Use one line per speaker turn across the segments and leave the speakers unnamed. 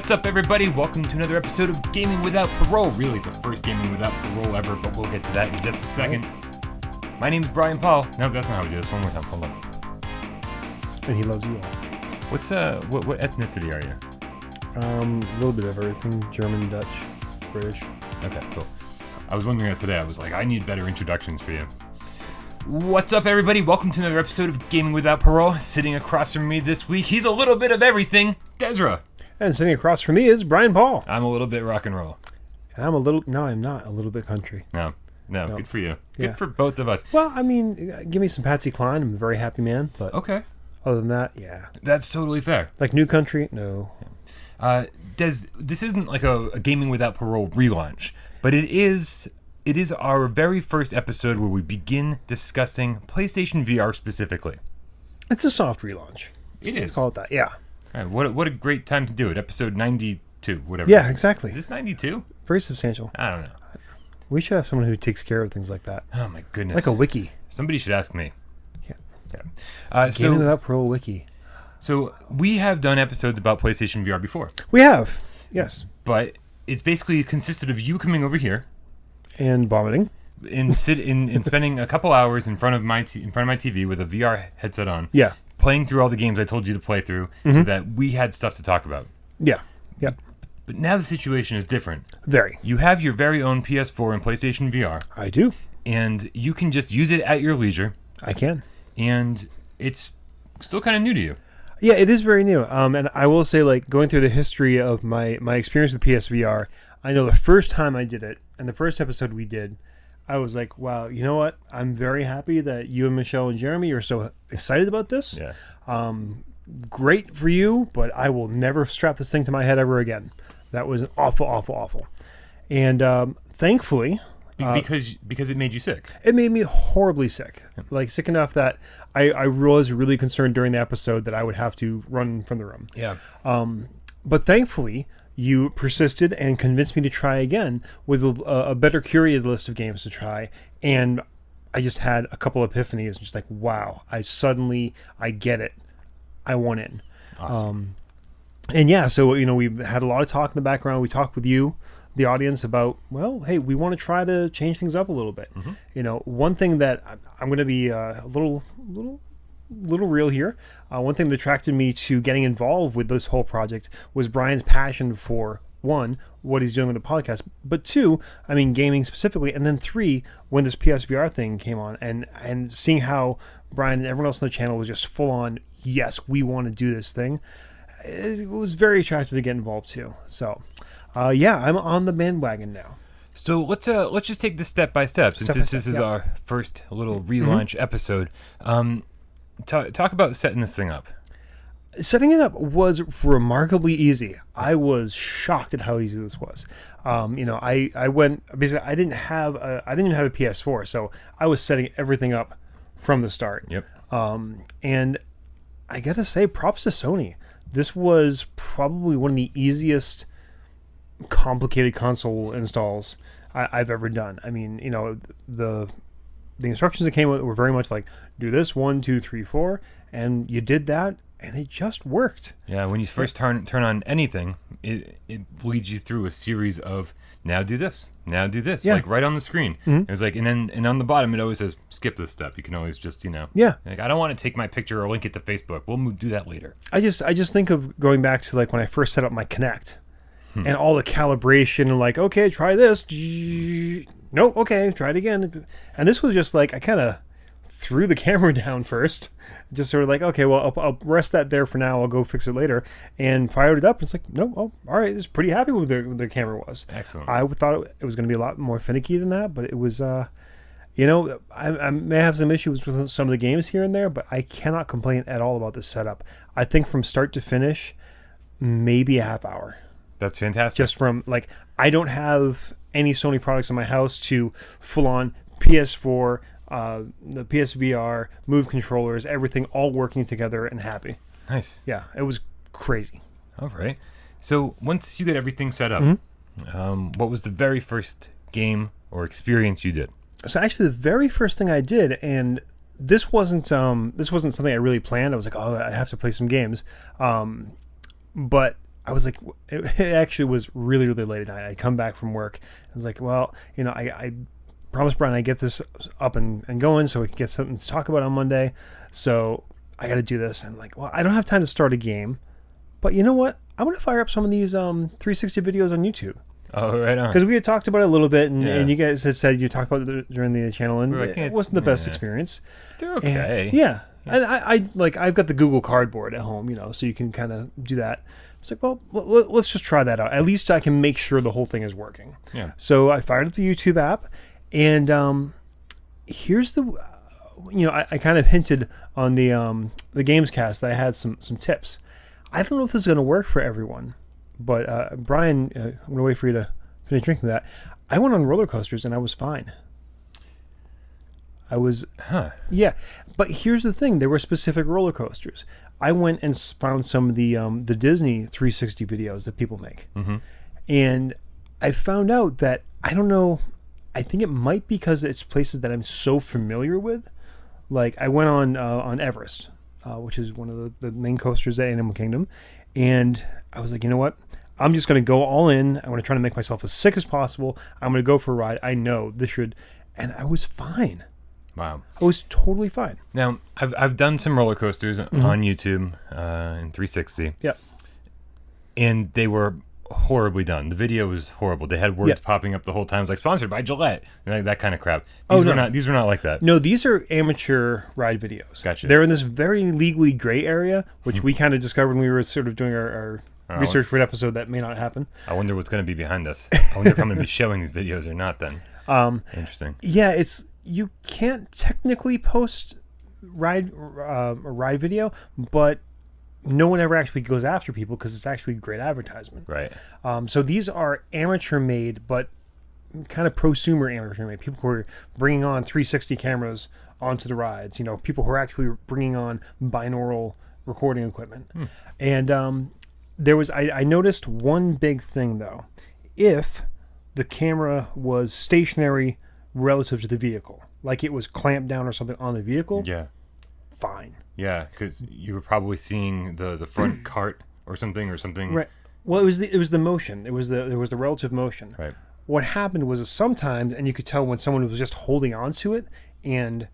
What's up, everybody? Welcome to another episode of Gaming Without Parole. Really, the first Gaming Without Parole ever, but we'll get to that in just a second. My name is Brian Paul. No, that's not how we do this. One more time. Hold on.
And he loves you all.
What's what ethnicity are you?
A little bit of everything. German, Dutch, British.
Okay, cool. I was wondering that today. I was like, I need better introductions for you. What's up, everybody? Welcome to another episode of Gaming Without Parole. Sitting across from me this week, he's a little bit of everything, Desra.
And sitting across from me is Brian Paul.
I'm a little bit rock and roll.
And I'm not. A little bit country.
No, good for you.
Yeah.
Good for both of us.
Well, I mean, give me some Patsy Cline. I'm a very happy man. But
Okay.
other than that, yeah.
That's totally fair.
Like new country? No.
This isn't like a Gaming Without Parole relaunch, but it is our very first episode where we begin discussing PlayStation VR specifically.
It's a soft relaunch.
It
Let's
is.
call it that, yeah.
All right, what a great time to do it. Episode 92, whatever.
Yeah, exactly.
Is this 92?
Very substantial.
I don't know.
We should have someone who takes care of things like that.
Oh my goodness.
Like a wiki.
Somebody should ask me.
Yeah. Gaming
So
Without Parole wiki.
we have done episodes about PlayStation VR before,
We have. Yes.
but it's basically consisted of you coming over here
And vomiting.
and spending a couple hours in front of my TV with a VR headset on.
Yeah.
Playing through all the games I told you to play through so that we had stuff to talk about.
Yeah. Yeah.
But now the situation is different.
Very.
You have your very own PS4 and PlayStation VR,
I do.
and you can just use it at your leisure,
I can.
and it's still kind of new to you.
Yeah, it is very new. And I will say, like, going through the history of my experience with PSVR, I know the first time I did it, and the first episode we did, I was like, wow, you know what? I'm very happy that you and Michelle and Jeremy are so excited about this.
Yeah.
Great for you, but I will never strap this thing to my head ever again. That was awful. And thankfully...
Because it made you sick.
It made me horribly sick. Like, sick enough that I was really concerned during the episode that I would have to run from the room.
Yeah.
But thankfully, you persisted and convinced me to try again with a better curated list of games to try. And I just had a couple epiphanies. Just like, wow, I get it. I want in.
Awesome.
And yeah, so, you know, we've had a lot of talk in the background. We talked with you, the audience, about, well, hey, we want to try to change things up a little bit.
Mm-hmm.
You know, one thing that I'm going to be a little real here. One thing that attracted me to getting involved with this whole project was Brian's passion for, one, what he's doing with the podcast, but two, I mean, gaming specifically, and then three, when this PSVR thing came on, and seeing how Brian and everyone else on the channel was just full on, yes, we want to do this thing. It was very attractive to get involved too. So, yeah, I'm on the bandwagon now.
So let's just take this step by step, since this is our first little relaunch episode. Talk about setting this thing up.
Setting it up was remarkably easy. I was shocked at how easy this was. You know, I went, basically, I didn't even have a PS4, so I was setting everything up from the start.
Yep.
And I gotta say, props to Sony. This was probably one of the easiest complicated console installs I've ever done. I mean, you know, the instructions that came with were very much like, do this 1, 2, 3, 4, and you did that, and it just worked.
Yeah, when you first turn on anything, it leads you through a series of now do this, like right on the screen. It was like, and on the bottom it always says skip this step. You can always just, you know, like, I don't want to take my picture or link it to Facebook. We'll do that later.
I just think of going back to like when I first set up my Kinect and all the calibration and like, okay, try this. Nope, okay, try it again. And this was just like, I kind of threw the camera down first, just sort of like, okay, well, I'll rest that there for now. I'll go fix it later, and fired it up. It's like, no, all right, it's pretty happy with the camera was.
Excellent.
I thought it was going to be a lot more finicky than that, but it was, you know, I may have some issues with some of the games here and there, but I cannot complain at all about the setup. I think from start to finish, maybe a half hour.
That's fantastic.
Just from, like, I don't have any Sony products in my house to full-on PS4, the PSVR, Move controllers, everything all working together and happy.
Nice.
Yeah, it was crazy.
All right. So once you get everything set up, what was the very first game or experience you did?
So actually, the very first thing I did, and this wasn't something I really planned. I was like, oh, I have to play some games. But I was like, it actually was really, really late at night. I come back from work. I was like, well, I promised Brian I get this up and going so we can get something to talk about on Monday. So I got to do this. And I'm like, well, I don't have time to start a game. But you know what? I'm going to fire up some of these 360 videos on YouTube.
Oh, right on.
Because we had talked about it a little bit, and you guys had said you talked about it during the channel, and it wasn't the best experience.
They're okay.
And, and I've got the Google Cardboard at home, so you can kind of do that. It's like, well, let's just try that out. At least I can make sure the whole thing is working. Yeah. So I fired up the YouTube app, and here's the, I kind of hinted on the Gamescast that I had some tips. I don't know if this is going to work for everyone. But Brian, I'm going to wait for you to finish drinking that. I went on roller coasters and I was fine. Yeah. But here's the thing: there were specific roller coasters. I went and found some of the Disney 360 videos that people make, and I found out that I don't know. I think it might be because it's places that I'm so familiar with. Like I went on Everest, which is one of the main coasters at Animal Kingdom, and I was like, you know what? I'm just going to go all in. I'm going to try to make myself as sick as possible. I'm going to go for a ride. I know this should. And I was fine.
Wow.
I was totally fine.
Now, I've done some roller coasters on YouTube in 360.
Yeah.
And they were horribly done. The video was horrible. They had words popping up the whole time. It was like, sponsored by Gillette. And that kind of crap. These were not like that.
No, these are amateur ride videos.
Gotcha.
They're in this very legally gray area, which we kind of discovered when we were sort of doing our research for an episode that may not happen.
I wonder what's going to be behind us. I wonder if I'm going to be showing these videos or not then. Interesting.
Yeah, you can't technically post ride video, but no one ever actually goes after people because it's actually great advertisement.
Right.
So these are amateur made, but kind of prosumer amateur made. People who are bringing on 360 cameras onto the rides. People who are actually bringing on binaural recording equipment. And I noticed one big thing though. If the camera was stationary relative to the vehicle, like it was clamped down or something on the vehicle, fine.
Yeah, because you were probably seeing the front cart or something.
Right. Well, it was the motion. There was the relative motion.
Right.
What happened was sometimes, and you could tell when someone was just holding on to it, and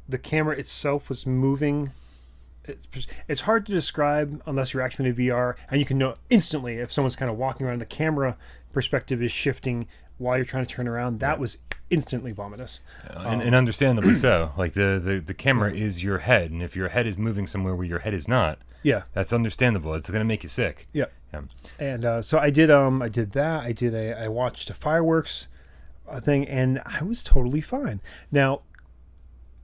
the camera itself was moving. It's hard to describe unless you're actually in a VR, and you can know instantly if someone's kind of walking around. The camera perspective is shifting while you're trying to turn around. That was instantly vomitous.
And understandably so. Like the camera is your head, and if your head is moving somewhere where your head is not, that's understandable. It's going to make you sick.
Yeah. And so I did that. I watched a fireworks thing, and I was totally fine. Now,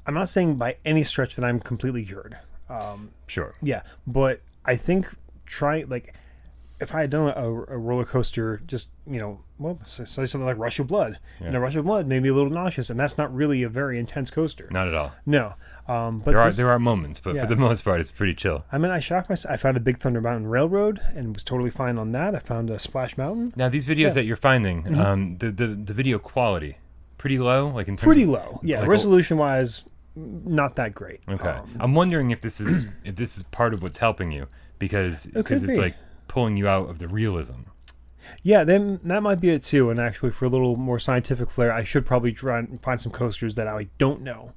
I'm not saying by any stretch that I'm completely cured.
Sure.
Yeah, but I think if I had done a roller coaster, just say something like Rush of Blood.
Yeah.
Rush of Blood made me a little nauseous, and that's not really a very intense coaster.
Not at all.
No. But
there are moments, but for the most part, it's pretty chill.
I mean, I shocked myself. I found a Big Thunder Mountain Railroad and was totally fine on that. I found a Splash Mountain.
Now, these videos that you're finding, the video quality, pretty low, like in terms
pretty
of,
low. Yeah,
like,
resolution wise, not that great.
Okay. I'm wondering if this is part of what's helping you because it's like pulling you out of the realism.
Yeah, then that might be it too. And actually, for a little more scientific flair, I should probably try and find some coasters that I don't know,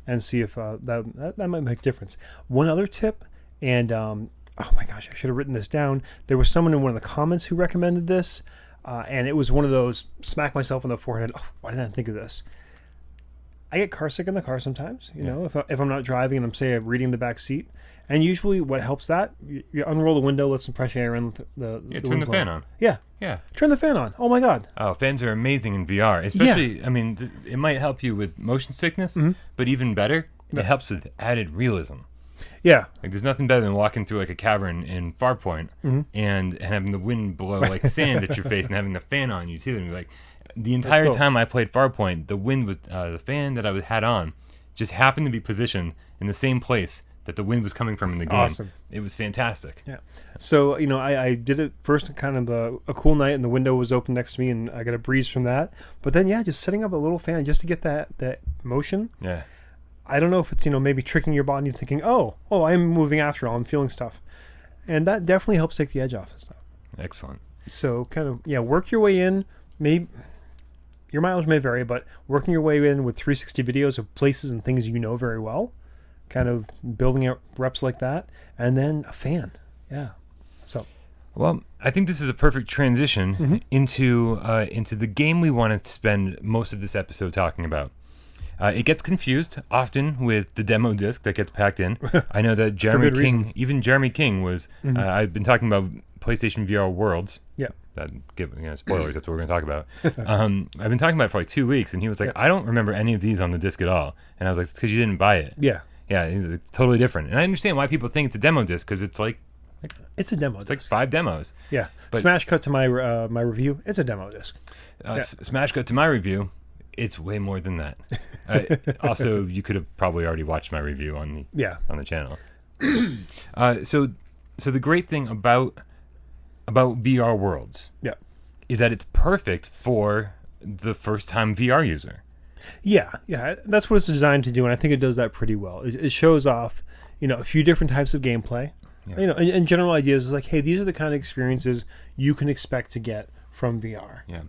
and see if that might make a difference. One other tip, and oh my gosh, I should have written this down. There was someone in one of the comments who recommended this, and it was one of those smack myself on the forehead. Oh, why didn't I think of this? I get car sick in the car sometimes. If I'm not driving and I'm reading the back seat. And usually what helps that, you unroll the window, let some fresh air in the
turn the fan on.
Yeah. Turn the fan on. Oh, my God.
Oh, fans are amazing in VR. Especially, I mean, it might help you with motion sickness, but even better, it helps with added realism.
Yeah.
Like, there's nothing better than walking through, like, a cavern in Farpoint and having the wind blow, like, sand at your face and having the fan on you, too. And, like, the entire time I played Farpoint, the wind was, the fan that I had on just happened to be positioned in the same place that the wind was coming from in the game.
Awesome.
It was fantastic.
Yeah. So, I did it first kind of a cool night, and the window was open next to me, and I got a breeze from that. But then, just setting up a little fan just to get that motion.
Yeah.
I don't know if it's, maybe tricking your body thinking, oh, I'm moving after all. I'm feeling stuff. And that definitely helps take the edge off and stuff.
Excellent.
So kind of, work your way in. Maybe your mileage may vary, but working your way in with 360 videos of places and things you know very well, kind of building up reps like that, and then a fan. Yeah. So.
Well, I think this is a perfect transition into the game we want to spend most of this episode talking about. It gets confused often with the demo disc that gets packed in. I know that Jeremy King was. I've been talking about PlayStation VR Worlds.
Yeah.
Spoilers. That's what we're going to talk about. I've been talking about it for like 2 weeks, and he was like, "I don't remember any of these on the disc at all." And I was like, "It's because you didn't buy it."
Yeah.
Yeah, it's totally different. And I understand why people think it's a demo disc because it's like.
It's a demo.
It's like 5 demos.
Yeah. But smash cut to my my review. It's a demo disc.
Smash cut to my review. It's way more than that. Also, you could have probably already watched my review on the channel. So the great thing about VR Worlds, is that it's perfect for the first time VR user.
Yeah, that's what it's designed to do, and I think it does that pretty well. It shows off, a few different types of gameplay. Yeah. And general ideas is like, hey, these are the kind of experiences you can expect to get from VR.
Yeah.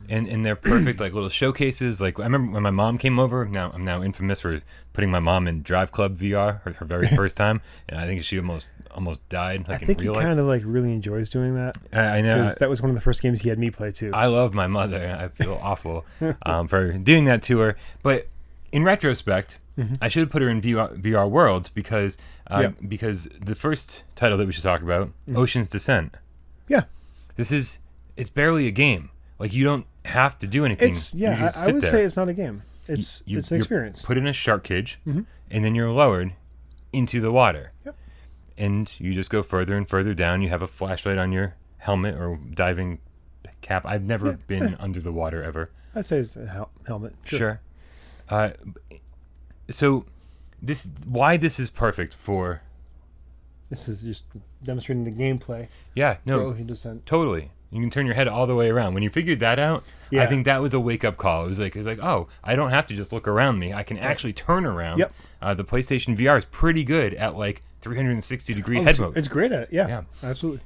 And they're perfect, like little showcases. Like I remember when my mom came over. Now I'm now infamous for putting my mom in Drive Club VR her very first time, and I think she almost died. Like
I think
in real
he kind of like really enjoys doing that.
I know
that was one of the first games he had me play too.
I love my mother. I feel awful for doing that to her. But in retrospect, I should have put her in VR Worlds because the first title that we should talk about, Ocean's Descent.
Yeah,
it's barely a game. Like you don't have to do anything.
I would say it's not a game. It's an experience.
Put in a shark cage, and then you're lowered into the water.
Yep.
And you just go further and further down. You have a flashlight on your helmet or diving cap. I've never been under the water ever.
I'd say it's a helmet.
Sure. So why this is perfect for...
This is just demonstrating the gameplay.
Yeah, no,
for Ocean Descent.
Totally. You can turn your head all the way around. When you figured that out, I think that was a wake-up call. It was like, oh, I don't have to just look around me. I can actually turn around.
Yep.
The PlayStation VR is pretty good at like 360-degree head mode.
It's great at it. Yeah, absolutely.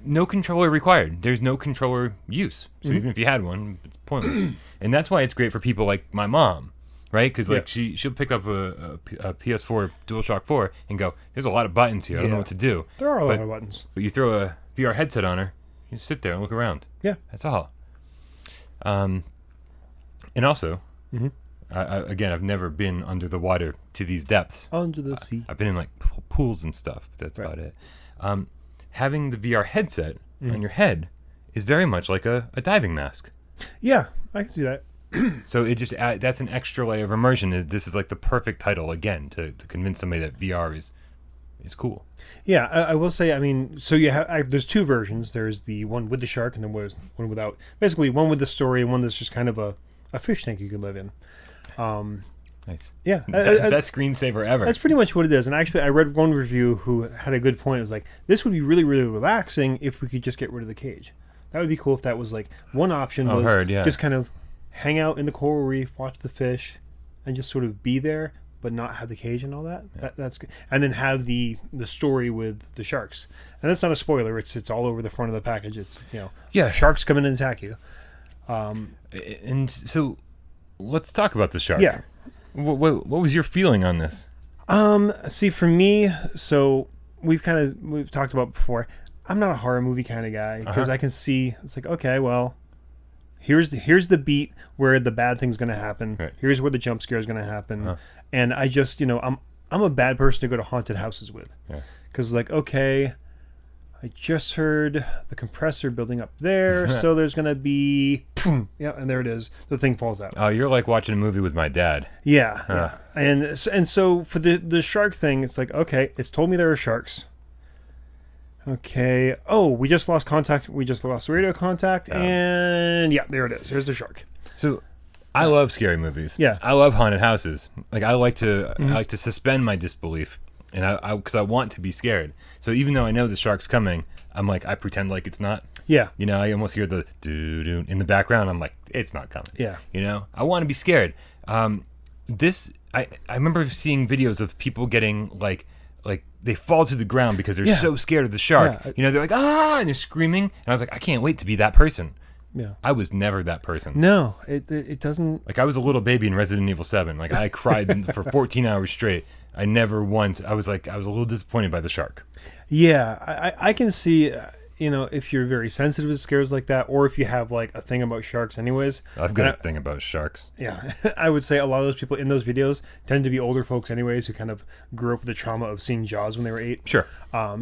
No controller required. There's no controller use. So even if you had one, it's pointless. And that's why it's great for people like my mom, right? Because like she'll pick up a PS4 DualShock 4 and go, there's a lot of buttons here. I don't know what to do.
There are a lot of buttons.
But you throw a VR headset on her, you sit there and look around.
Yeah.
That's all. And also, again, I've never been under the water to these depths.
Under the sea.
I've been in like pools and stuff, but that's about it. Having the VR headset on your head is very much like a diving mask.
Yeah, I can see that.
So it just that's an extra layer of immersion. This is like the perfect title again to convince somebody that VR is cool.
Yeah, I will say. I mean, so you have there's two versions. There's the one with the shark, and then one without. Basically, one with the story, and one that's just kind of a fish tank you could live in.
Nice.
Yeah,
best screensaver ever.
That's pretty much what it is. And actually, I read one review who had a good point. It was like, this would be really, really relaxing if we could just get rid of the cage. That would be cool if that was like one option was just kind of hang out in the coral reef, watch the fish, and just sort of be there, but not have the cage and all that. Yeah. That's good. And then have the story with the sharks. And that's not a spoiler. It's all over the front of the package. It's sharks come in and attack you.
And so let's talk about the shark.
Yeah.
What was your feeling on this?
See, for me, so we've talked about before. I'm not a horror movie kind of guy because I can see it's like, okay, well, here's the beat where the bad thing's going to happen. Right. Here's where the jump scare is going to happen, and I just, I'm a bad person to go to haunted houses with, because like, okay, I just heard the compressor building up there, so there's going to be, and there it is. The thing falls out.
Oh, you're like watching a movie with my dad.
Yeah. And so for the shark thing, it's like, okay, it's told me there are sharks. Okay. Oh, we just lost contact. We just lost radio contact, and there it is. Here's the shark.
So, I love scary movies.
Yeah.
I love haunted houses. Like I like to suspend my disbelief, and because I want to be scared. So even though I know the shark's coming, I'm like I pretend like it's not.
Yeah.
I almost hear the doo-doo in the background. I'm like, it's not coming.
Yeah.
I want to be scared. I remember seeing videos of people getting like like they fall to the ground because they're so scared of the shark.
Yeah.
You know, they're like, ah, and they're screaming. And I was like, I can't wait to be that person.
Yeah.
I was never that person.
No, it doesn't.
Like I was a little baby in Resident Evil 7. Like I cried for 14 hours straight. I never once. I was a little disappointed by the shark.
Yeah, I can see. If you're very sensitive to scares like that, or if you have like a thing about sharks, anyways.
I've got a thing about sharks.
Yeah, I would say a lot of those people in those videos tend to be older folks, anyways, who kind of grew up with the trauma of seeing Jaws when they were 8.
Sure.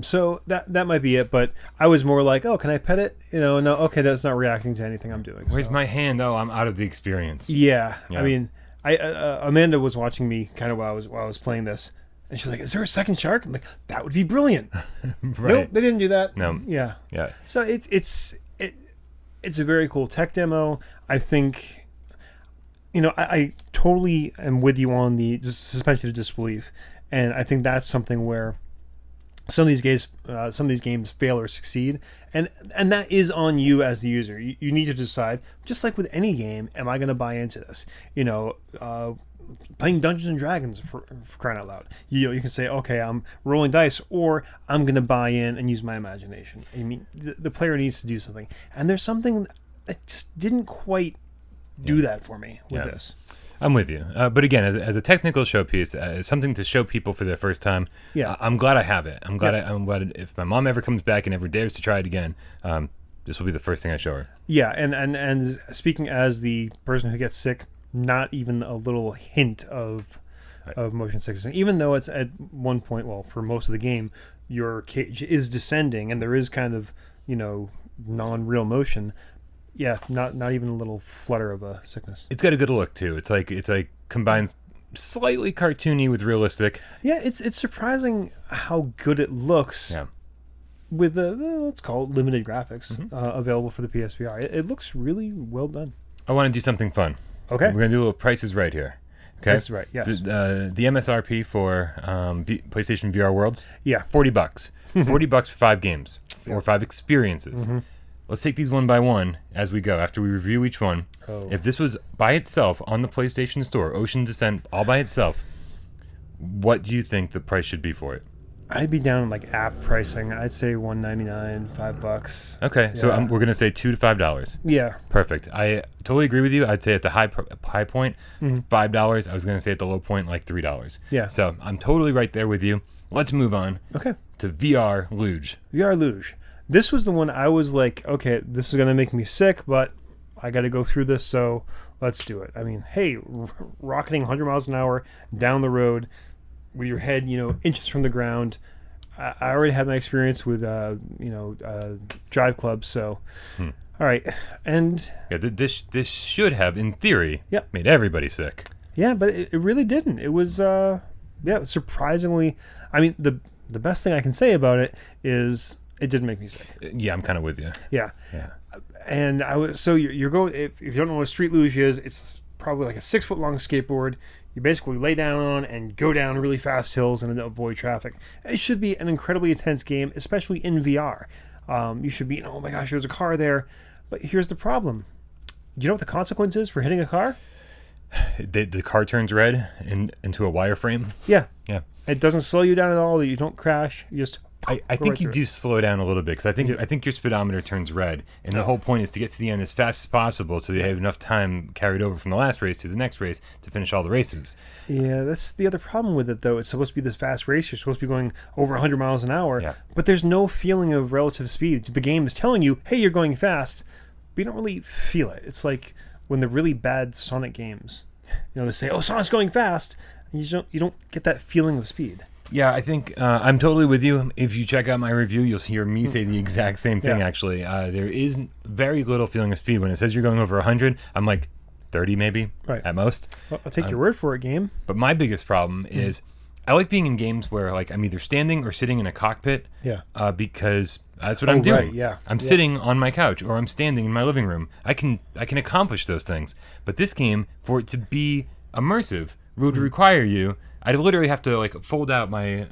So that might be it. But I was more like, oh, can I pet it? No, okay, that's not reacting to anything I'm doing.
Where's my hand? Oh, I'm out of the experience.
Yeah. I mean, Amanda was watching me kind of while I was playing this. And she's like, is there a second shark? I'm like, that would be brilliant.
Right.
Nope, they didn't do that.
No.
Yeah.
Yeah.
So it's a very cool tech demo. I think, I totally am with you on the suspension of disbelief. And I think that's something where some of these games fail or succeed. And that is on you as the user. You need to decide, just like with any game, am I going to buy into this? Playing Dungeons and Dragons for crying out loud. You can say, okay, I'm rolling dice, or I'm going to buy in and use my imagination. I mean, the player needs to do something, and there's something that just didn't quite do that for me with this.
I'm with you, but again, as a technical showpiece, as something to show people for their first time.
Yeah,
I'm glad I have it. I'm glad if my mom ever comes back and ever dares to try it again. This will be the first thing I show her.
Yeah, and speaking as the person who gets sick. Not even a little hint of motion sickness. Even though it's at one point, well, for most of the game, your cage is descending and there is kind of, non-real motion. Yeah, not even a little flutter of a sickness.
It's got a good look too. It's like combines slightly cartoony with realistic.
Yeah, it's surprising how good it looks.
Yeah.
With let's call it limited graphics available for the PSVR. It looks really well done.
I want to do something fun.
Okay.
We're going to do a little Price is Right here. Okay.
Price is Right, yes.
The MSRP for PlayStation VR Worlds?
Yeah.
$40. $40 for 5 games or 5 experiences.
Mm-hmm.
Let's take these one by one as we go, after we review each one.
Oh.
If this was by itself on the PlayStation Store, Ocean Descent, all by itself, what do you think the price should be for it?
I'd be down like app pricing. I'd say $1.99, $5.
Okay, so we're going to say $2 to $5.
Yeah.
Perfect. I totally agree with you. I'd say at the high point, $5. I was going to say at the low point, like $3.
Yeah.
So I'm totally right there with you. Let's move on to VR Luge.
VR Luge. This was the one I was like, okay, this is going to make me sick, but I got to go through this, so let's do it. I mean, hey, rocketing 100 miles an hour down the road with your head, inches from the ground. I already had my experience with, drive clubs. So, all right, and
this should have, in theory, made everybody sick.
Yeah, but it really didn't. It was, surprisingly. I mean, the best thing I can say about it is it didn't make me sick.
Yeah, I'm kind of with you.
Yeah. And I was you're going if you don't know what street luge is, it's probably like a 6-foot long skateboard. You basically lay down on and go down really fast hills and avoid traffic. It should be an incredibly intense game, especially in VR. You should be, oh my gosh, there's a car there. But here's the problem. You know what the consequence is for hitting a car?
The car turns red into a wireframe.
Yeah.
Yeah.
It doesn't slow you down at all. You don't crash. You just...
I think you do slow down a little bit because I think your speedometer turns red, and the whole point is to get to the end as fast as possible so you have enough time carried over from the last race to the next race to finish all the races.
Yeah, that's the other problem with it, though. It's supposed to be this fast race. You're supposed to be going over 100 miles an hour, but there's no feeling of relative speed. The game is telling you, hey, you're going fast, but you don't really feel it. It's like when the really bad Sonic games, they say, oh, Sonic's going fast, and you don't get that feeling of speed.
Yeah, I think I'm totally with you. If you check out my review, you'll hear me say the exact same thing, actually. There is very little feeling of speed. When it says you're going over 100, I'm like 30 maybe, at most.
Well, I'll take your word for it, game.
But my biggest problem is I like being in games where like I'm either standing or sitting in a cockpit because that's what I'm doing.
Right,
I'm sitting on my couch or I'm standing in my living room. I can accomplish those things. But this game, for it to be immersive, would require you... I'd literally have to like fold out my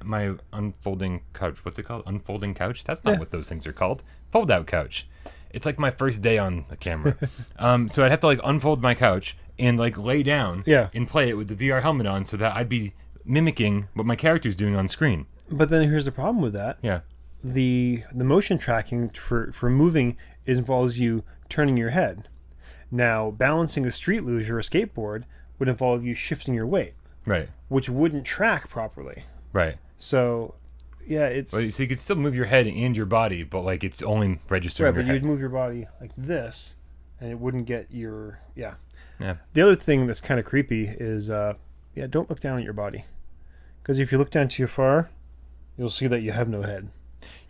unfolding couch. What's it called? Unfolding couch? That's not what those things are called. Fold out couch. It's like my first day on the camera. So I'd have to like unfold my couch and like lay down and play it with the VR helmet on so that I'd be mimicking what my character's doing on screen.
But then here's the problem with that.
Yeah.
The motion tracking for moving involves you turning your head. Now, balancing a street luge or a skateboard would involve you shifting your weight,
Right.
which wouldn't track properly.
Right.
So, yeah, it's...
Well, so you could still move your head and your body, but like it's only registering
Right,
your
but
head.
you'd move your body like this, and it wouldn't get your... Yeah.
Yeah.
The other thing that's kind of creepy is, don't look down at your body. Because if you look down too far, you'll see that you have no head.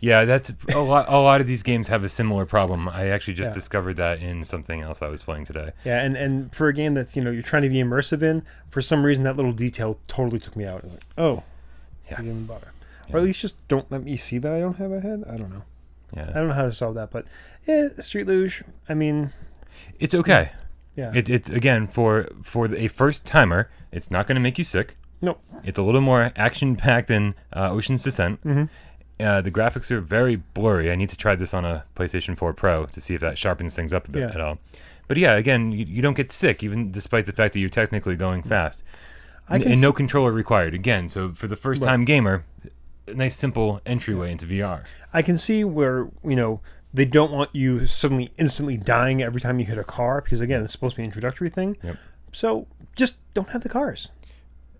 Yeah, that's a lot. A lot of these games have a similar problem. I actually just discovered that in something else I was playing today.
Yeah, and for a game that's you're trying to be immersive in, for some reason that little detail totally took me out. I was like, oh,
Yeah.
I didn't bother.
Yeah.
Or at least just don't let me see that I don't have a head. I don't know.
Yeah.
I don't know how to solve that, but yeah, Street Luge. I mean,
It's okay.
yeah,
It's again for a first timer. It's not going to make you sick.
no,
It's a little more action packed than Ocean's Descent.
Mm-hmm.
The graphics are very blurry. I need to try this on a PlayStation 4 Pro to see if that sharpens things up a bit at all. But yeah, again, you don't get sick, even despite the fact that you're technically going fast. And no controller required. Again, so for the first time gamer, a nice simple entryway into VR.
I can see where they don't want you suddenly instantly dying every time you hit a car because again, it's supposed to be an introductory thing.
Yep.
So just don't have the cars.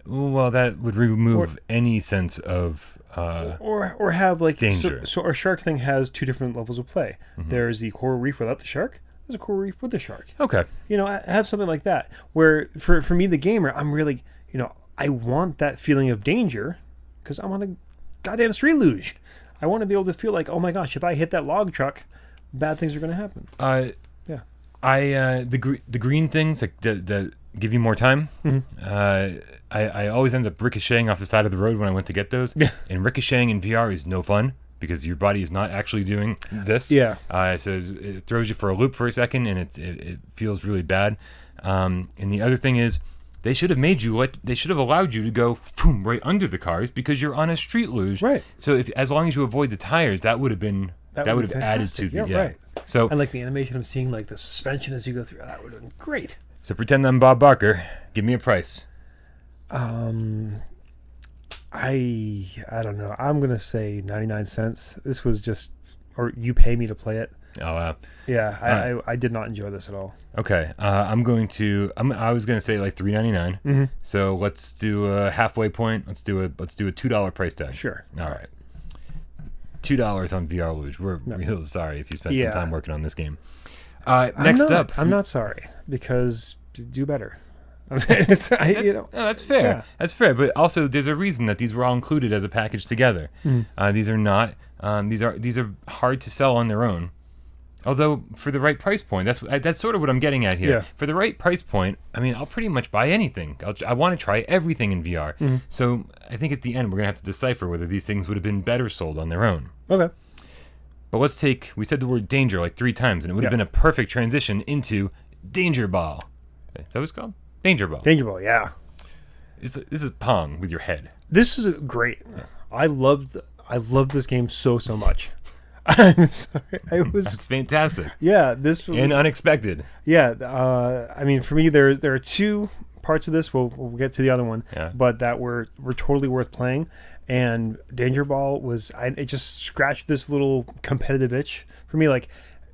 Well, that would remove any sense of
Or have like
danger.
So our shark thing has two different levels of play. There's the coral reef without the shark. There's a coral reef with the shark.
Okay.
I have something like that where for me the gamer, I'm really I want that feeling of danger because I'm on a goddamn street luge. I want to be able to feel like, oh my gosh, if I hit that log truck, bad things are going to happen.
The green things like that give you more time. I always end up ricocheting off the side of the road when I went to get those.
Yeah.
And ricocheting in VR is no fun because your body is not actually doing this.
Yeah.
So it throws you for a loop for a second, and it feels really bad. And the other thing is, they should have they should have allowed you to go boom, right under the cars because you're on a street luge.
Right.
So as long as you avoid the tires, that would have been that would have added to the
right.
So
And like the animation of seeing like the suspension as you go through, that would have been great.
So pretend I'm Bob Barker. Give me a price.
I don't know. I'm gonna say 99 cents. This was just, or you pay me to play it.
Oh wow.
Yeah, I did not enjoy this at all.
Okay. I was gonna say like $3.99.
Mm-hmm.
So let's do a halfway point. Let's do a $2 price tag.
Sure.
All right. $2 on VR Luge. We're real sorry if you spent some time working on this game. Next up,
I'm not sorry because do better.
No, that's fair.
Yeah.
That's fair. But also, there's a reason that these were all included as a package together. These are not. These are hard to sell on their own. Although for the right price point, that's sort of what I'm getting at here.
Yeah.
For the right price point, I mean, I'll pretty much buy anything. I want to try everything in VR. So I think at the end we're gonna have to decipher whether these things would have been better sold on their own.
Okay.
But we said the word danger like 3 times, and it would have been a perfect transition into Danger Ball. Is that what it's called? Danger Ball.
Danger Ball, yeah.
This is Pong with your head.
This is great. I loved this game so much. I'm sorry.
That's fantastic.
Yeah, this
and unexpected.
Yeah, I mean, for me, there are 2 parts of this. We'll get to the other one, but that were totally worth playing. And Danger Ball it just scratched this little competitive itch for me. Like,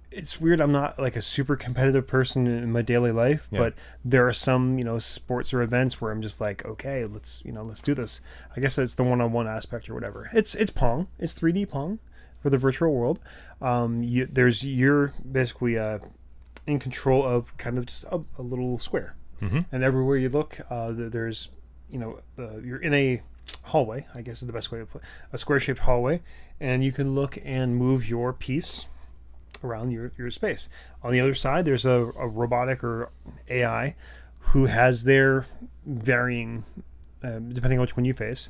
it's weird. I'm not like a super competitive person in my daily life, but there are some sports or events where I'm just like, okay, let's do this. I guess that's the one-on-one aspect or whatever. It's Pong. It's 3D Pong for the virtual world. You're basically in control of kind of just a little square, and everywhere you look, there's you're in a hallway, I guess is the best way to play, a square-shaped hallway, and you can look and move your piece around your space. On the other side, there's a robotic or AI who has their varying, depending on which one you face,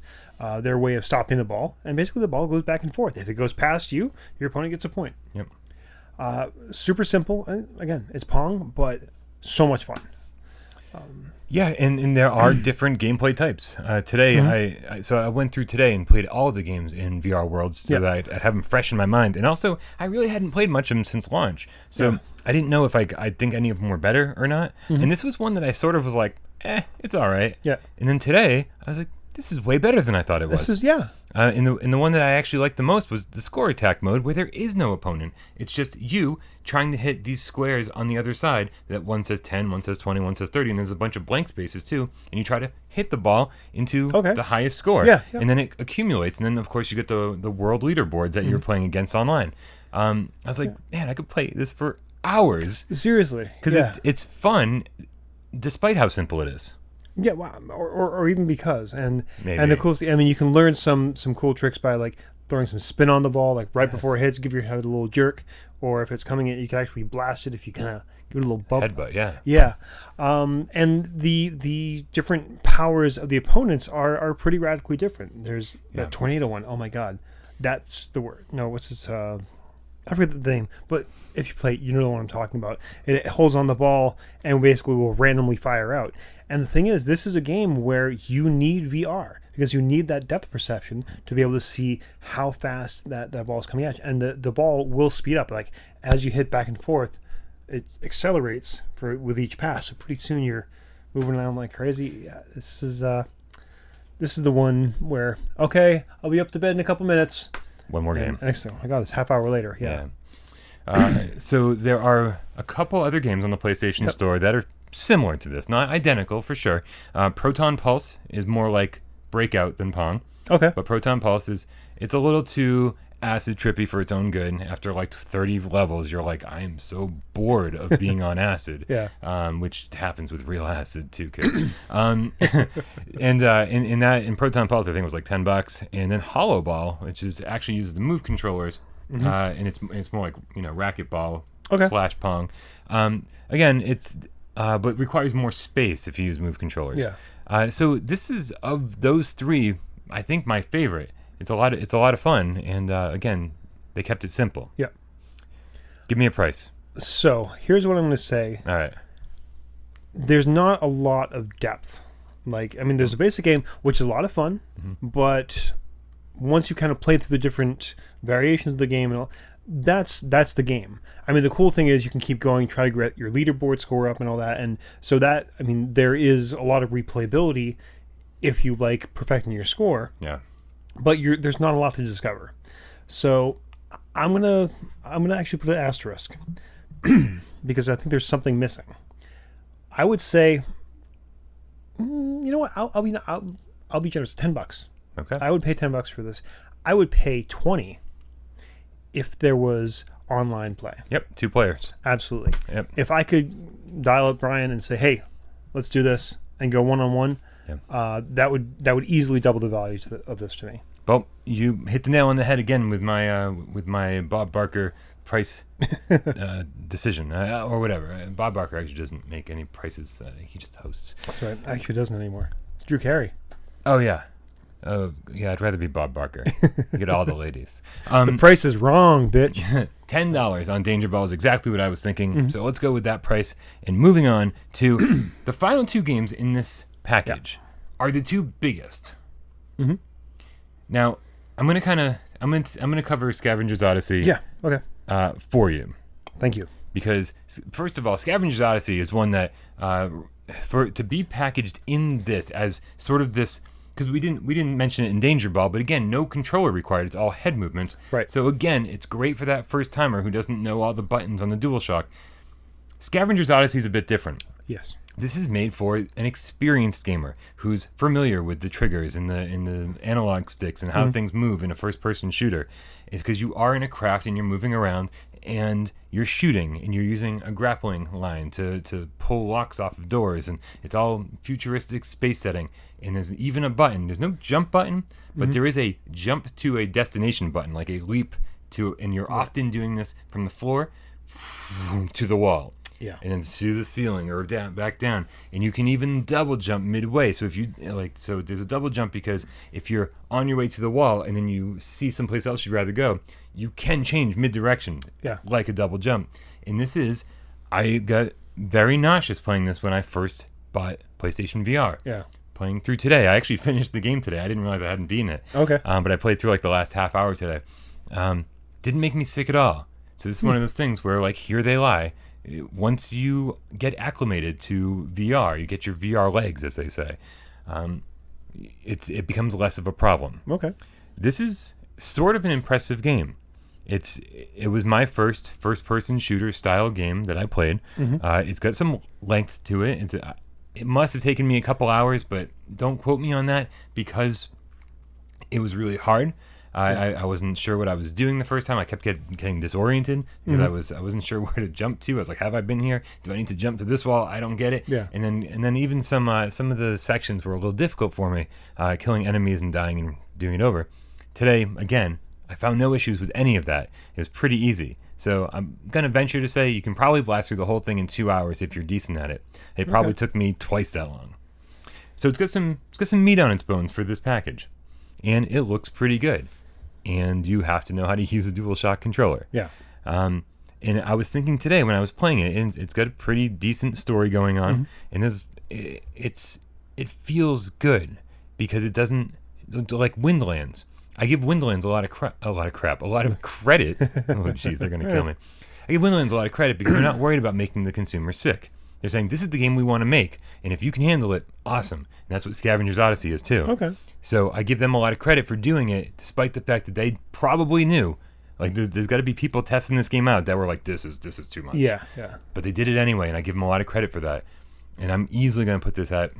their way of stopping the ball, and basically the ball goes back and forth. If it goes past you, your opponent gets a point.
Yep.
Super simple. And again, it's Pong, but so much fun.
Yeah, and there are different gameplay types. Today, I went through today and played all of the games in VR Worlds so that I'd have them fresh in my mind. And also, I really hadn't played much of them since launch. So I didn't know if I'd think any of them were better or not. And this was one that I sort of was like, it's all right.
Yeah.
And then today, I was like, this is way better than I thought it was.
This is, yeah.
In the one that I actually liked the most was the score attack mode, where there is no opponent. It's just you trying to hit these squares on the other side. That one says 10, one says 20, one says 30, and there's a bunch of blank spaces too. And you try to hit the ball into the highest score.
Yeah.
And then it accumulates. And then, of course, you get the world leaderboards that you're playing against online. I was like, man, I could play this for hours.
Seriously.
Because it's fun, despite how simple it is.
Yeah, well, or even because. And
Maybe.
and the coolest, I mean, you can learn some cool tricks by like throwing some spin on the ball, like right before it hits, give your head a little jerk, or if it's coming in, you can actually blast it if you kind of give it a little bump.
Headbutt, yeah.
Yeah. And the different powers of the opponents are pretty radically different. There's that tornado one. Oh my god. That's the word. No, what's its I forget the name, but if you play it, you know what I'm talking about. It holds on the ball and basically will randomly fire out. And the thing is, this is a game where you need VR because you need that depth perception to be able to see how fast that ball is coming at you. And the ball will speed up. Like as you hit back and forth, it accelerates with each pass. So pretty soon you're moving around like crazy. Yeah, this is the one where, okay, I'll be up to bed in a couple minutes.
One more game.
Next thing, oh my god, it's half hour later. Yeah.
So there are a couple other games on the PlayStation Store that are similar to this, not identical for sure. Proton Pulse is more like Breakout than Pong.
Okay.
But Proton Pulse it's a little too acid trippy for its own good. After like 30 levels, you're like, I am so bored of being on acid.
Yeah.
Which happens with real acid too, kids. And in Proton Pulse, I think it was like $10. And then Hollow Ball, which actually uses the Move controllers, and it's more like racquetball / Pong. Again, but requires more space if you use Move controllers.
Yeah.
So this is, of those three, I think my favorite. It's a lot of fun, and again, they kept it simple.
Yeah.
Give me a price.
So here's what I'm going to say.
All right.
There's not a lot of depth. Like, I mean, there's a basic game, which is a lot of fun, but once you kind of play through the different variations of the game and all, that's the game. I mean, the cool thing is you can keep going, try to get your leaderboard score up and all that, and so that, I mean, there is a lot of replayability if you like perfecting your score.
Yeah.
But there's not a lot to discover. So I'm gonna actually put an asterisk because I think there's something missing. I would say, you know what? I'll be generous. $10.
Okay.
I would pay $10 for this. I would pay $20 if there was online play.
Yep. 2 players.
Absolutely.
Yep.
If I could dial up Brian and say, hey, let's do this and go one-on-one. Yeah. That would easily double the value of this to me.
Well, you hit the nail on the head again with my Bob Barker price decision or whatever. Bob Barker actually doesn't make any prices; he just hosts.
That's right. Actually, doesn't anymore. It's Drew Carey.
Oh yeah. Yeah, I'd rather be Bob Barker. Get all the ladies.
The price is wrong, bitch.
$10 on Danger Ball is exactly what I was thinking. So let's go with that price. And moving on to the final 2 games in this package are the 2 biggest. Now, I'm gonna cover Scavengers Odyssey.
Yeah. Okay.
For you.
Thank you.
Because first of all, Scavengers Odyssey is one that to be packaged in this as sort of this, because we didn't mention it in Danger Ball, but again, no controller required. It's all head movements.
Right.
So again, it's great for that first timer who doesn't know all the buttons on the DualShock. Scavengers Odyssey is a bit different.
Yes.
This is made for an experienced gamer who's familiar with the triggers and the analog sticks and how things move in a first-person shooter. It's because you are in a craft and you're moving around and you're shooting and you're using a grappling line to pull locks off of doors, and it's all futuristic space setting. And there's even a button. There's no jump button, but there is a jump to a destination button, like a leap to, and you're often doing this from the floor to the wall.
Yeah.
And then to the ceiling or back down. And you can even double jump midway. So if you so there's a double jump because if you're on your way to the wall and then you see someplace else you'd rather go, you can change mid-direction.
Yeah.
Like a double jump. And I got very nauseous playing this when I first bought PlayStation VR.
Yeah.
Playing through today. I actually finished the game today. I didn't realize I hadn't beaten it.
Okay.
But I played through like the last half hour today. Didn't make me sick at all. So this is one of those things where like here they lie. Once you get acclimated to VR, you get your VR legs, as they say. it becomes less of a problem.
Okay.
This is sort of an impressive game. It was my first-person shooter style game that I played. It's got some length to it. It must have taken me a couple hours, but don't quote me on that because it was really hard. I wasn't sure what I was doing the first time. I kept getting disoriented because I wasn't sure where to jump to. I was like, have I been here? Do I need to jump to this wall? I don't get it.
Yeah.
And then even some of the sections were a little difficult for me, killing enemies and dying and doing it over. Today, again, I found no issues with any of that. It was pretty easy. So I'm going to venture to say you can probably blast through the whole thing in 2 hours if you're decent at it. It probably took me twice that long. So it's got some meat on its bones for this package. And it looks pretty good. And you have to know how to use a DualShock controller.
Yeah.
And I was thinking today when I was playing it, and it's got a pretty decent story going on. And it feels good because it doesn't, like Windlands. I give Windlands a lot of credit. Oh, jeez, they're going to kill me. I give Windlands a lot of credit because they're not worried about making the consumer sick. They're saying, this is the game we want to make, and if you can handle it, awesome. And that's what Scavengers Odyssey is, too.
Okay.
So I give them a lot of credit for doing it, despite the fact that they probably knew. Like, there's got to be people testing this game out that were like, this is too much.
Yeah, yeah.
But they did it anyway, and I give them a lot of credit for that. And I'm easily going to put this at...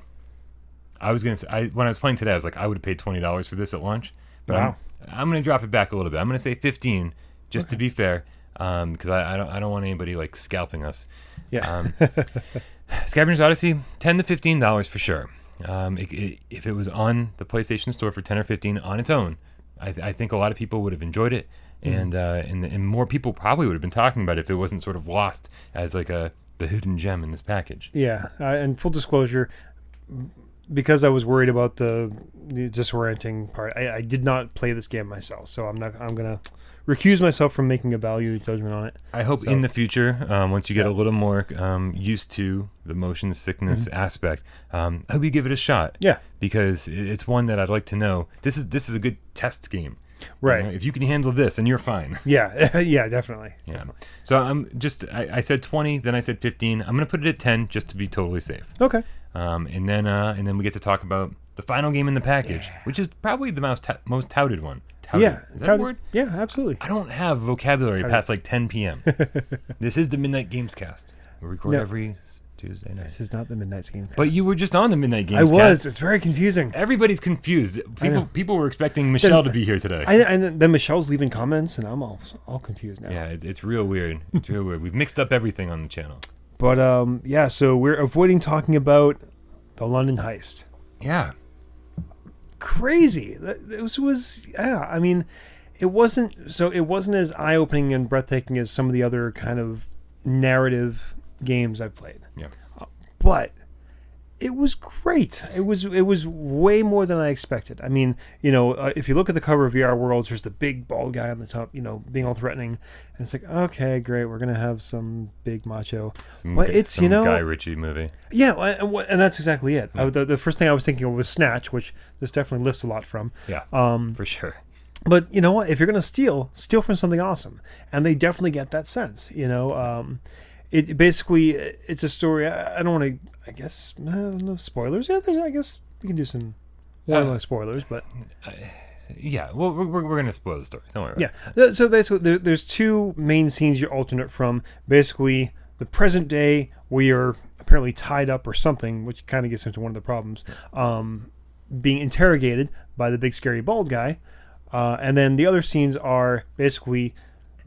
I was going to say... when I was playing today, I was like, I would have paid $20 for this at launch. But
wow.
I'm going to drop it back a little bit. I'm going to say 15 just to be fair, because I don't want anybody like scalping us.
Yeah.
Scavengers Odyssey, $10 to $15 for sure. If it was on the PlayStation Store for 10 or 15 on its own, I think a lot of people would have enjoyed it, and more people probably would have been talking about it if it wasn't sort of lost as like the hidden gem in this package.
Yeah, and full disclosure, because I was worried about the disorienting part, I did not play this game myself, so I'm gonna recuse myself from making a value judgment on it.
I hope in the future, once you get a little more used to the motion sickness aspect, I hope you give it a shot.
Yeah,
because it's one that I'd like to know. This is a good test game.
Right.
You know, if you can handle this, then you're fine.
Yeah, yeah, definitely.
Yeah.
Definitely.
So I said 20, then I said 15. I'm gonna put it at 10 just to be totally safe.
Okay.
And then we get to talk about the final game in the package, which is probably the most touted one. Touted.
Yeah,
Is that a word?
Yeah, absolutely.
I don't have vocabulary past like 10 p.m. This is the Midnight Gamescast. We record every Tuesday night.
This is not the Midnight Gamescast.
But you were just on the Midnight Gamescast.
I was. It's very confusing.
Everybody's confused. People were expecting Michelle to be here today.
And then Michelle's leaving comments, and I'm all confused now.
Yeah, it's real weird. It's real weird. We've mixed up everything on the channel.
But yeah, so we're avoiding talking about the London heist.
Yeah.
Crazy. This was, yeah, I mean, it wasn't as eye-opening and breathtaking as some of the other kind of narrative games I've played.
Yeah.
But it was great. It was way more than I expected. I mean, if you look at the cover of VR Worlds, there's the big bald guy on the top, being all threatening. And it's like, okay, great, we're going to have some big macho. But it's,
some Guy Ritchie movie.
Yeah, and that's exactly it. Yeah. The first thing I was thinking of was Snatch, which this definitely lifts a lot from.
Yeah, for sure.
But you know what? If you're going to steal from something awesome. And they definitely get that sense, It basically, it's a story. I don't want to, I guess, no spoilers. Yeah, I guess we can do some spoilers, but
yeah, well, we're going to spoil the story. Don't worry about
it. Yeah, so basically, there's two main scenes you alternate from. Basically, the present day, where you're apparently tied up or something, which kind of gets into one of the problems, being interrogated by the big scary bald guy. And then the other scenes are basically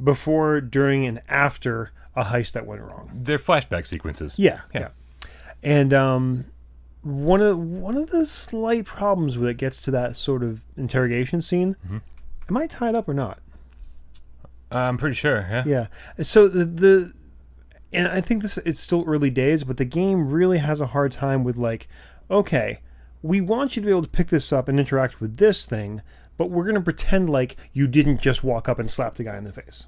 before, during, and after a heist that went wrong.
They're flashback sequences.
Yeah. And one of the slight problems when it gets to that sort of interrogation scene, am I tied up or not?
I'm pretty sure. Yeah.
Yeah. So and I think it's still early days, but the game really has a hard time with like, okay, we want you to be able to pick this up and interact with this thing, but we're going to pretend like you didn't just walk up and slap the guy in the face.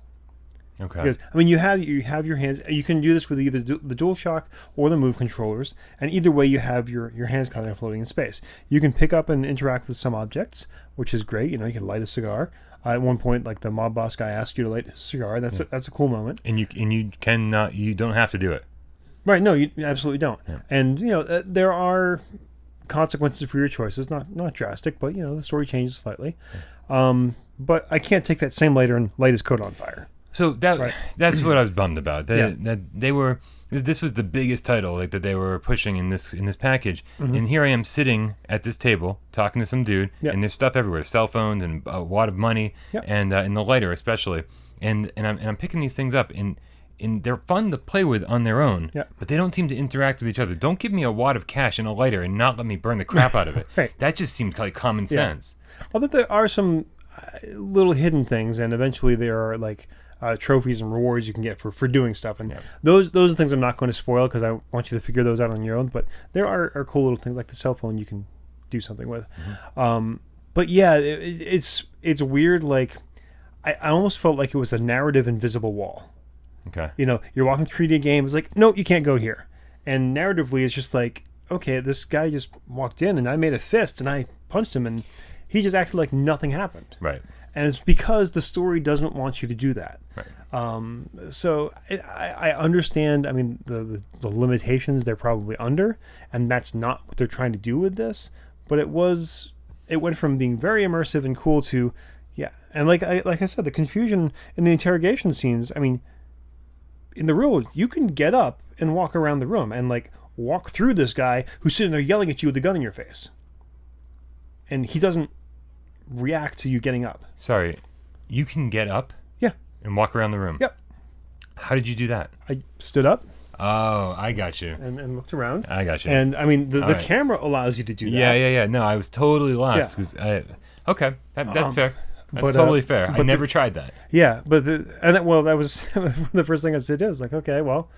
Okay.
Because I mean, you have your hands. You can do this with either the DualShock or the Move controllers, and either way, you have your hands kind of floating in space. You can pick up and interact with some objects, which is great. You can light a cigar. At one point, like the mob boss guy asks you to light a cigar. That's a cool moment.
And you cannot. You don't have to do it.
Right? No, you absolutely don't.
Yeah.
And there are consequences for your choices. Not drastic, but the story changes slightly. But I can't take that same lighter and light his coat on fire.
So that's what I was bummed about. That they were. This was the biggest title that they were pushing in this package, and here I am sitting at this table talking to some dude, and there's stuff everywhere, cell phones and a wad of money, and the lighter especially, and I'm picking these things up, and they're fun to play with on their own, but they don't seem to interact with each other. Don't give me a wad of cash and a lighter and not let me burn the crap out of it.
Right.
That just seemed like common sense.
Although there are some little hidden things, and eventually there are like trophies and rewards you can get for doing stuff, and those are things I'm not going to spoil because I want you to figure those out on your own. But there are cool little things like the cell phone you can do something with. But yeah, it's weird. Like I almost felt like it was a narrative invisible wall.
Okay.
You're walking through the game. It's like, no, you can't go here. And narratively, it's just like, okay, this guy just walked in and I made a fist and I punched him and he just acted like nothing happened.
Right.
And it's because the story doesn't want you to do that.
Right.
So I understand. I mean, the limitations they're probably under, and that's not what they're trying to do with this. But it went from being very immersive and cool to, and like I said, the confusion in the interrogation scenes. I mean, in the real world, you can get up and walk around the room and like walk through this guy who's sitting there yelling at you with a gun in your face, and he doesn't react to you getting up.
Sorry, you can get up?
Yeah.
And walk around the room?
Yep.
How did you do that?
I stood up.
Oh, I got you.
And looked around.
I got you.
And I mean, the camera allows you to do that.
Yeah. No, I was totally lost.
Yeah.
Okay, that's fair. That's totally fair. I never tried that.
Yeah, but that was the first thing I said. I was like, okay, well,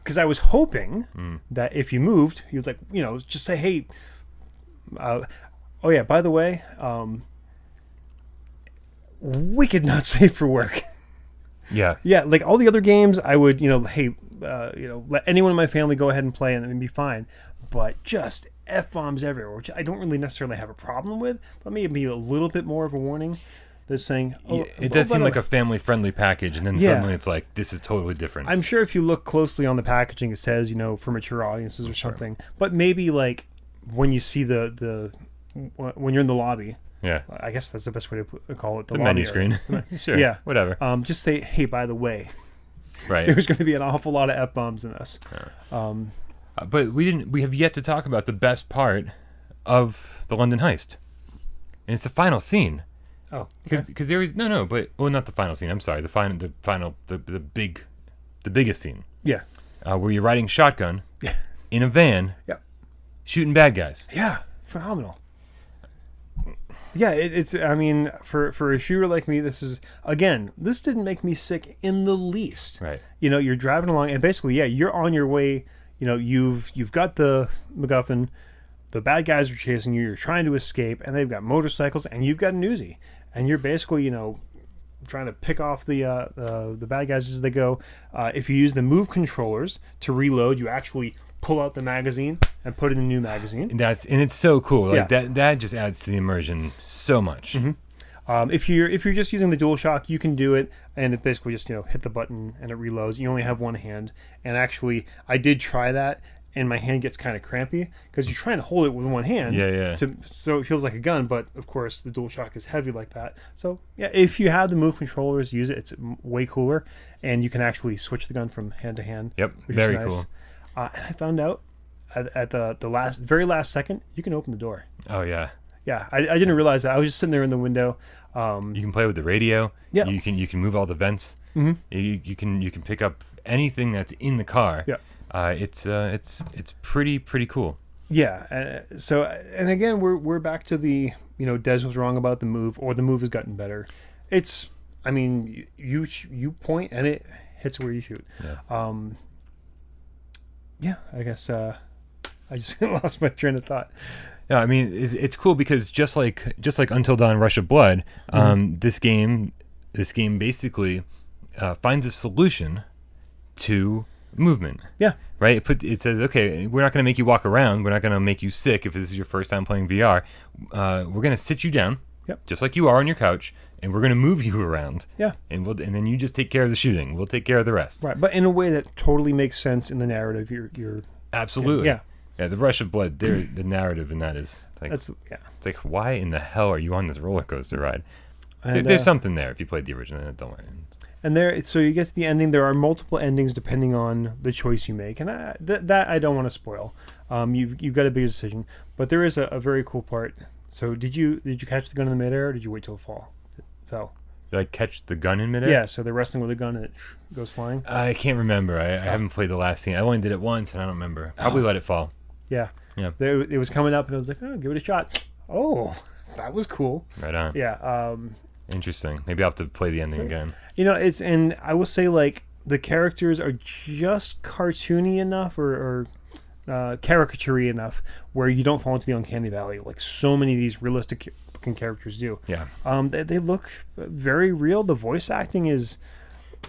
because I was hoping that if you moved, you'd like, just say, hey, oh yeah, by the way, wicked not safe for work.
Yeah.
Yeah, like all the other games, I would, hey, let anyone in my family go ahead and play and it'd be fine. But just F-bombs everywhere, which I don't really necessarily have a problem with, but maybe a little bit more of a warning. They're saying,
it does seem like a family-friendly package, and then suddenly it's like, this is totally different.
I'm sure if you look closely on the packaging, it says, for mature audiences or something. But maybe like when you see when you're in the lobby, I guess that's the best way to call it. The
menu screen. Sure.
Yeah.
Whatever.
Just say, hey, by the way,
right.
There's going to be an awful lot of F-bombs in this.
But we have yet to talk about the best part of the London heist. And it's the final scene.
Oh,
because there is not the final scene. I'm sorry, the biggest scene.
Yeah.
Where you're riding shotgun in a van.
Yeah.
Shooting bad guys.
Yeah, phenomenal. Yeah, it's. I mean, for a shooter like me, this didn't make me sick in the least.
Right.
You're driving along, and basically, you're on your way. You've got the MacGuffin. The bad guys are chasing you. You're trying to escape, and they've got motorcycles, and you've got an Uzi, and you're basically, trying to pick off the bad guys as they go. If you use the move controllers to reload, you actually pull out the magazine and put it in the new magazine.
And it's so cool. Like that just adds to the immersion so much.
Mm-hmm. If you're just using the DualShock, you can do it, and it basically just hit the button and it reloads. You only have one hand, and actually, I did try that, and my hand gets kind of crampy because you're trying to hold it with one hand.
Yeah.
So it feels like a gun, but of course the DualShock is heavy like that. So if you have the move controllers, use it. It's way cooler, and you can actually switch the gun from hand to hand.
Yep, very cool.
And I found out at the very last second, you can open the door.
Oh, yeah.
Yeah, I didn't realize that. I was just sitting there in the window.
You can play with the radio.
Yeah.
You can move all the vents.
Mm-hmm.
You can pick up anything that's in the car.
Yeah.
It's pretty cool.
Yeah. So and again, we're back to the Des was wrong about the move, or the move has gotten better. It's you point and it hits where you shoot.
Yeah.
Yeah, I guess I just lost my train of thought.
Yeah, I mean it's cool because just like Until Dawn: Rush of Blood, this game basically finds a solution to movement.
Yeah.
Right? It says, okay, we're not going to make you walk around. We're not going to make you sick if this is your first time playing VR. We're going to sit you down, just like you are on your couch, and we're going to move you around.
Yeah.
And then you just take care of the shooting. We'll take care of the rest.
Right, but in a way that totally makes sense in the narrative. You're
absolutely.
Yeah.
Yeah, the rush of blood. The narrative in that is like, it's like, why in the hell are you on this roller coaster ride? And, there's something there if you played the original. Don't worry.
And so you get to the ending. There are multiple endings depending on the choice you make, and that I don't want to spoil. You've got a big decision, but there is a very cool part. So did you catch the gun in the midair, or did you wait till it fell?
Did I catch the gun in midair?
Yeah. So they're wrestling with a gun and it goes flying.
I can't remember. I haven't played the last scene. I only did it once, and I don't remember. Probably let it fall.
Yeah.
Yeah.
It was coming up, and I was like, oh, give it a shot. Oh, that was cool.
Right on.
Yeah.
Interesting. Maybe I'll have to play the ending again.
And I will say, like, the characters are just cartoony enough or caricature-y enough where you don't fall into the uncanny valley like so many of these realistic looking characters do.
Yeah.
They look very real. The voice acting is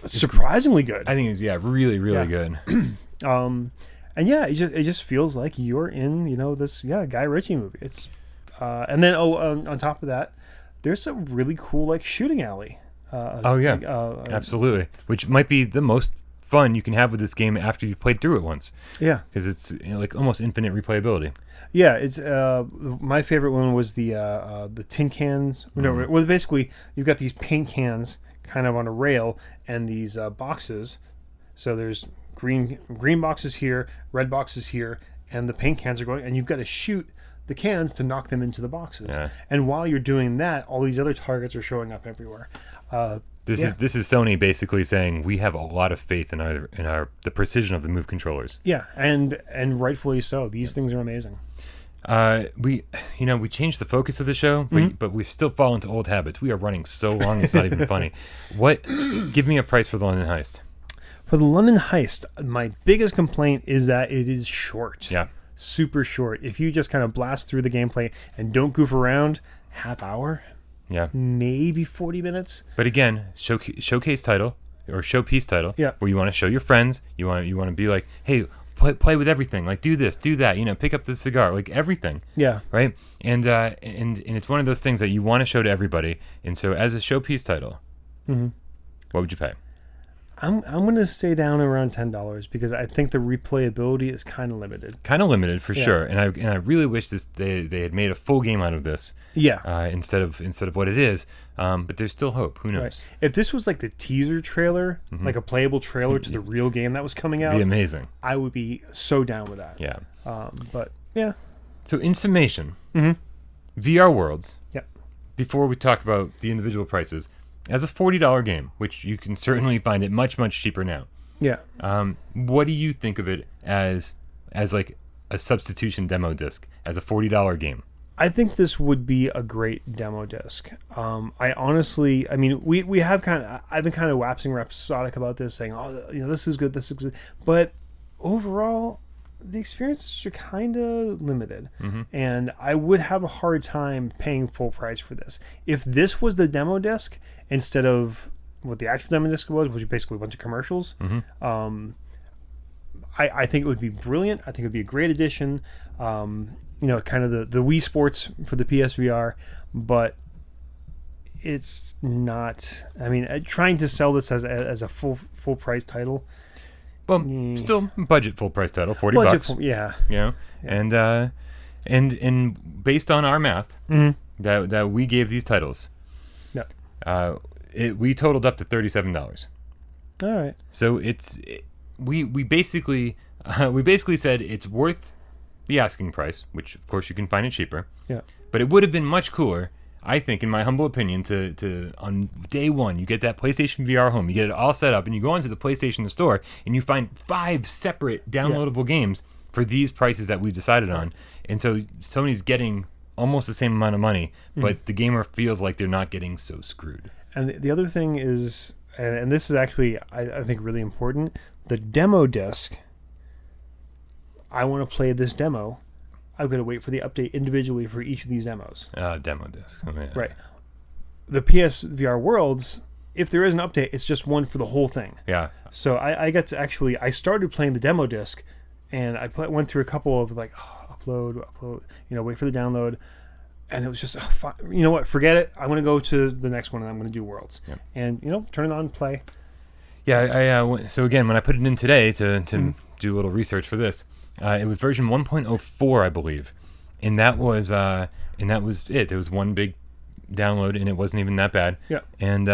surprisingly good.
I think it's really good.
And yeah, it just feels like you're in this Guy Ritchie movie. It's and then on top of that, there's a really cool like shooting alley.
Absolutely. Which might be the most fun you can have with this game after you've played through it once. Yeah, because it's like almost infinite replayability.
Yeah, it's my favorite one was the tin cans. No, well, basically you've got these paint cans kind of on a rail and these boxes. So there's green boxes here, red boxes here, and the paint cans are going, and you've got to shoot the cans to knock them into the boxes. Yeah. And while you're doing that, all these other targets are showing up everywhere. This is
Sony basically saying we have a lot of faith in the precision of the Move controllers.
Yeah, and rightfully so. These things are amazing.
We changed the focus of the show, but we still fall into old habits. We are running so long it's not even funny. Give me a price for the London Heist.
For the London Heist, my biggest complaint is that it is short. Yeah. Super short. If you just kind of blast through the gameplay and don't goof around, half hour, maybe 40 minutes.
But again, showcase title or showpiece title, where you want to show your friends, you want to be like, hey, play with everything, like do this, do that, pick up the cigar, like everything. Yeah. Right. And it's one of those things that you want to show to everybody. And so as a showpiece title, what would you pay?
I'm going to stay down around $10 because I think the replayability is kind of limited.
Kind of limited for sure, and I really wish they had made a full game out of this. Yeah. Instead of what it is, but there's still hope. Who knows? Right.
If this was like the teaser trailer, like a playable trailer to the real game that was coming out,
it'd be amazing.
I would be so down with that. Yeah. But yeah.
So in summation, VR Worlds. Yep. Before we talk about the individual prices. As a $40 game, which you can certainly find it much, much cheaper now. Yeah. What do you think of it as like a substitution demo disc, as a $40 game?
I think this would be a great demo disc. I honestly, we have I've been kind of waxing rhapsodic about this, saying, this is good, but overall, the experiences are kind of limited, and I would have a hard time paying full price for this. If this was the demo disc instead of what the actual demo disc was, which is basically a bunch of commercials, I think it would be brilliant. I think it would be a great addition. Kind of the Wii Sports for the PSVR, but it's not. Trying to sell this as a full price title.
Well, still budget full price title, $40. Yeah. And based on our math that we gave these titles, we totaled up to $37. All right. So we basically said it's worth the asking price, which of course you can find it cheaper. Yeah. But it would have been much cooler, I think, in my humble opinion, to on day one, you get that PlayStation VR home, you get it all set up, and you go onto the PlayStation Store, and you find 5 separate downloadable games for these prices that we decided on. And so Sony's getting almost the same amount of money, but the gamer feels like they're not getting so screwed.
And the other thing is, and this is actually, I think, really important, the demo disc, I want to play this demo. I've got to wait for the update individually for each of these demos.
Demo disc.
Right. The PSVR Worlds, if there is an update, it's just one for the whole thing. Yeah. So I got to I started playing the demo disc, and I went through a couple of upload, wait for the download, and it was just, you know what, forget it. I'm going to go to the next one, and I'm going to do Worlds. Yep. And, turn it on, play.
Yeah, so again, when I put it in today to do a little research for this, It was version 1.04, I believe, and that was it. There was one big download, and it wasn't even that bad.
Yeah.
And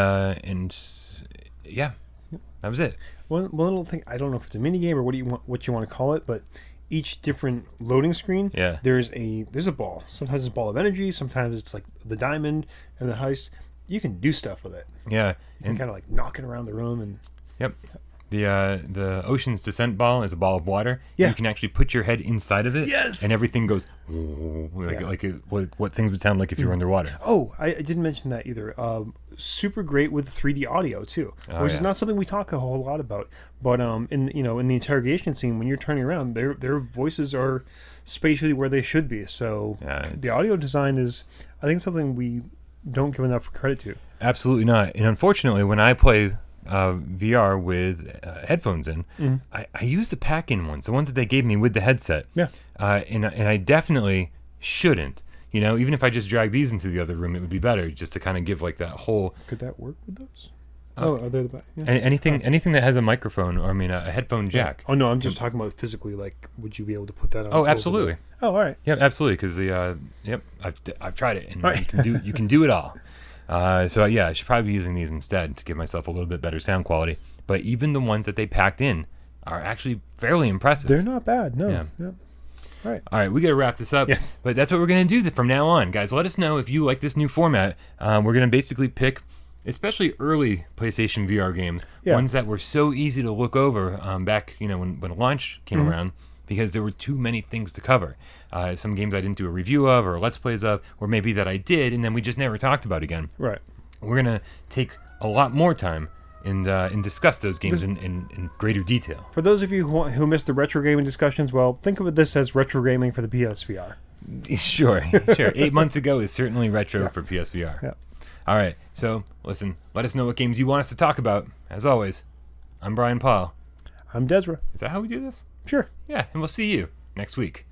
yeah, that was it.
One little thing, I don't know if it's a mini game or what you want to call it, but each different loading screen, there's a ball. Sometimes it's a ball of energy. Sometimes it's like the diamond and the heist. You can do stuff with it.
Yeah,
you can kind of like knock it around the room and.
Yep. The Ocean's Descent ball is a ball of water.
Yeah.
You can actually put your head inside of it.
Yes.
And everything goes what things would sound like if you were underwater.
Oh, I didn't mention that either. Super great with 3D audio too, which is not something we talk a whole lot about. But in the interrogation scene, when you're turning around, their voices are spatially where they should be. So the audio design is, I think, something we don't give enough credit to.
Absolutely not. And unfortunately, when I play VR with headphones in, I use the pack-in ones, the ones that they gave me with the headset.
Yeah.
And I definitely shouldn't. Even if I just drag these into the other room, it would be better just to kind of give like that whole.
Could that work with those? Are they the back? Yeah.
Anything that has a microphone, or a headphone jack.
Oh no, I'm just talking about physically. Like, would you be able to put that on?
Oh, absolutely.
Oh, all right.
Yep, absolutely. Because I've tried it, and you can do it all. So I should probably be using these instead to give myself a little bit better sound quality. But even the ones that they packed in are actually fairly impressive.
They're not bad. No. Yeah.
All right, we got to wrap this up.
Yes.
But that's what we're going to do from now on. Guys, let us know if you like this new format. We're going to basically pick, especially early PlayStation VR games, ones that were so easy to look over back, when launch came around, because there were too many things to cover. Some games I didn't do a review of or Let's Plays of, or maybe that I did, and then we just never talked about again.
Right.
We're going to take a lot more time and discuss those games in greater detail.
For those of you who missed the retro gaming discussions, well, think of this as retro gaming for the PSVR.
Sure. 8 months ago is certainly retro for PSVR.
Yeah.
All right, so listen, let us know what games you want us to talk about. As always, I'm Brian Paul.
I'm Desra.
Is that how we do this?
Sure.
Yeah, and we'll see you next week.